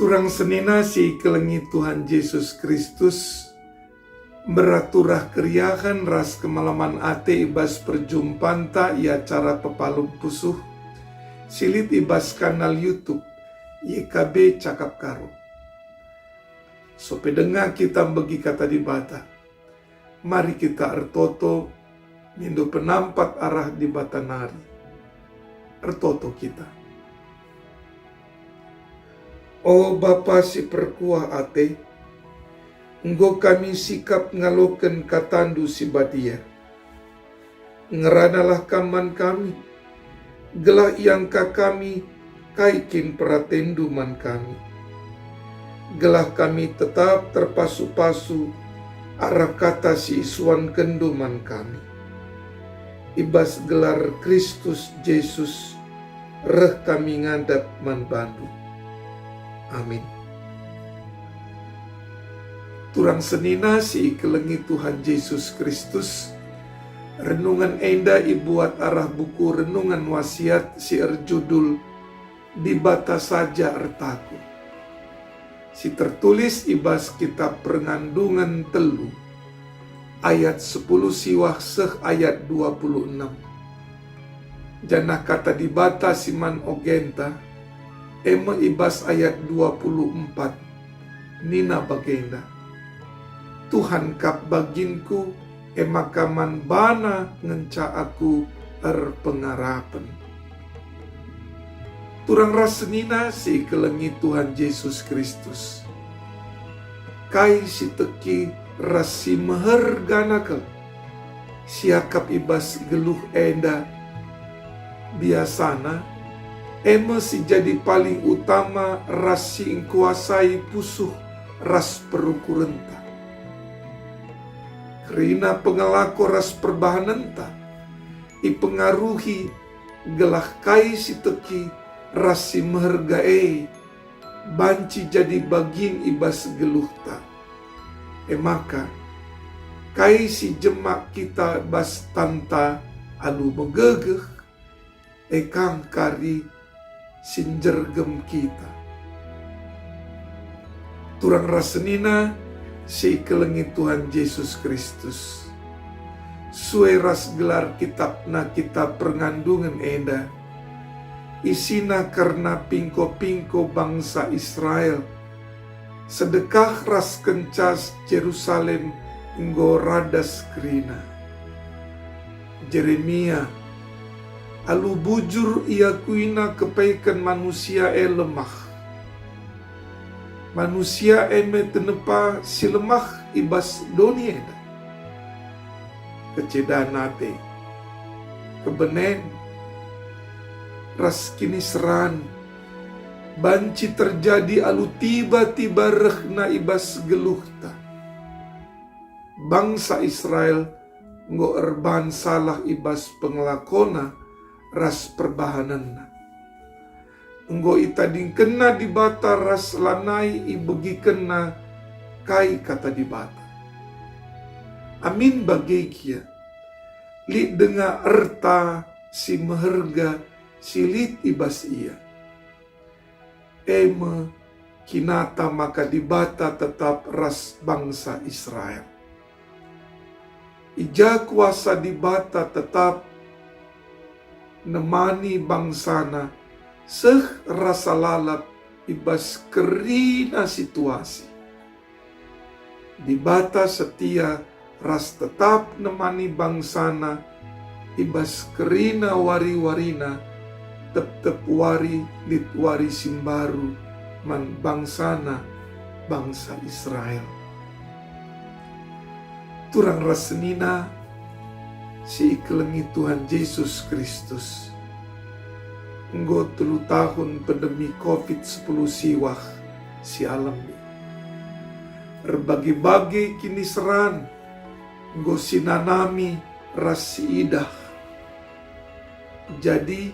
Turang senina si kelengi Tuhan Yesus Kristus beraturah keriahan ras kemalaman ate ibas perjumpaan ta ia cara pepalung pusuh silit ibas kanal YouTube YKB Cakap Karo. So pedenga kita bagi kata di bata. Mari kita ertoto mindu penampat arah di bata nari. Ertoto kita. Oh Bapa si perkuah ate, enggo kami sikap ngaloken katandu si badia. Ngeranalah kaman kami, gelah yang kami kaikin pratendu man kami. Gelah kami tetap terpasu-pasu arah kata si isuan kenduman kami. Ibas gelar Kristus Yesus, reh kami ngadap man bandu. Amin. Turang senina si kelengi Tuhan Yesus Kristus, renungan enda ibuat arah buku renungan wasiat si erjudul Di Bata Saja Ertaku. Si tertulis ibas kitab Perngandungan telu, ayat 10 siwah seh ayat 26. Janah kata di bata siman ogenta, ema ibas ayat 24, nina bagenda. Tuhan kap baginku, ema kaman bana ngenca aku pengarapan. Turang rasenina si kelengi Tuhan Yesus Kristus. Kai si teki rasi meherganakel, siakap ibas geluh enda. Biasana, ema si jadi paling utama rasi kuasai pusuh ras perukurenta. Kerina pengelako ras perbahanenta, ipengaruhi gelah kai si teki rasi mehergae, banci jadi bagin ibas geluhta. Maka, kai si jemak kita bas tanta alu megegeh, ekang kari sinjergem kita. Turang rasenina si kelengi Tuhan Yesus Kristus. Sue ras gelar kitab na kita perngandungan enda. Isina karena pingko-pingko bangsa Israel. Sedekah ras kencas Jerusalem enggo radas kerina. Jeremia, alu bujur ia kuina kepaikan manusia lemah. Manusia eme tenepa si lemah ibas donieda. Kecedanate, kebenen, ras kini seran, banci terjadi alu tiba-tiba rehna ibas geluhta. Bangsa Israel nggo erban salah ibas pengelakona ras perbahananna. Nggo itading kena di bata ras lanai ibegi kena kai kata di bata. Amin bagai kia, li denga erta si meherga silit ibas ia. Ema kinata maka dibata tetap ras bangsa Israel. Ija kuasa dibata tetap nemani bangsana seh rasa lalap ibas kerina situasi. Dibata setia ras tetap nemani bangsana ibas kerina wari-warina tep-tep wari lit wari simbaru man bangsana bangsa Israel. Turang rasenina si kelengi Tuhan Yesus Kristus. Enggo 3 tahun pandemi COVID-10 siwah si alam ni. Berbagi-bagi kini seran, enggo sinanami rasi idah. Jadi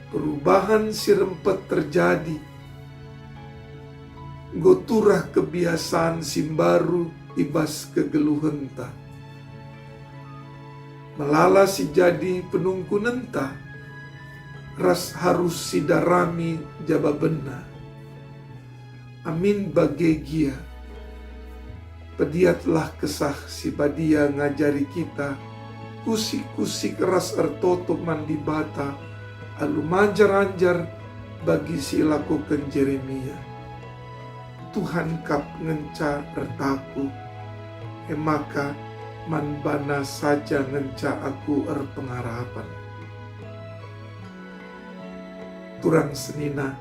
perubahan si rempet terjadi. Goturah kebiasaan simbaru ibas kegeluhenta. Melala si jadi penungkunenta, ras harus sidarami jaba bena. Amin bagegia. Pediatlah kesah si badia ngajari kita, kusik-kusik ras ertoto mandi bata, alu manjar-anjar bagi si lakukan Jeremia. Tuhan kap ngenca ertaku, maka manbana saja ngenca aku erpengharapan. Turang senina,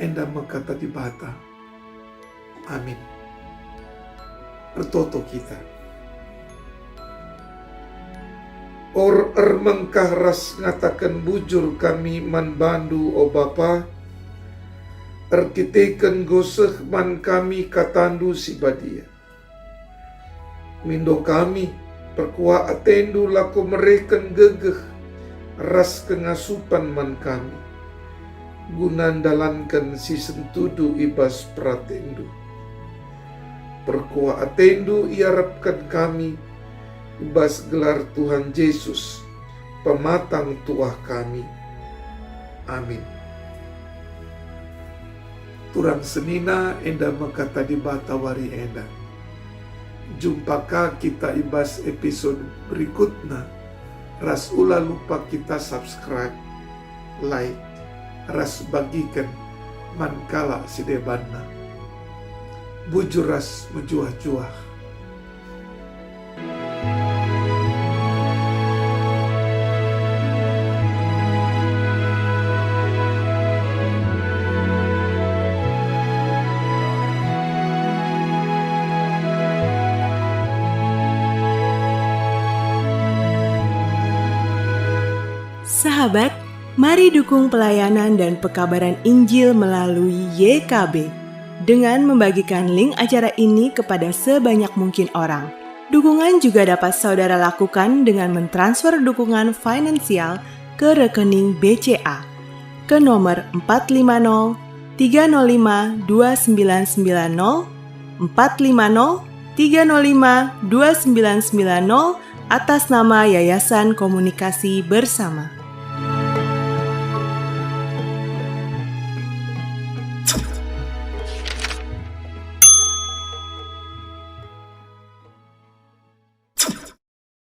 enda mekata di bata. Amin. Ertoto kita. Or mengkah ras ngatakan bujur kami man bandu o Bapa, erkiteken goseh man kami katandu si badia. Mindo kami perkua atendu laku mereken gegeh ras kengasupan man kami. Gunandalankan si sentudu ibas pratendu. Perkua atendu iarapkan kami ibas gelar Tuhan Yesus, pematang tuah kami. Amin. Turang senina enda mekata di batawari enda. Jumpaka kita ibas episode berikutnya. Ras ula lupa kita subscribe, like, ras bagikan mankala sidebanna. Bujur ras menjuah-juah. Sahabat, mari dukung pelayanan dan pekabaran Injil melalui YKB dengan membagikan link acara ini kepada sebanyak mungkin orang. Dukungan juga dapat saudara lakukan dengan mentransfer dukungan finansial ke rekening BCA ke nomor 450 305 2990 450 305 2990 atas nama Yayasan Komunikasi Bersama.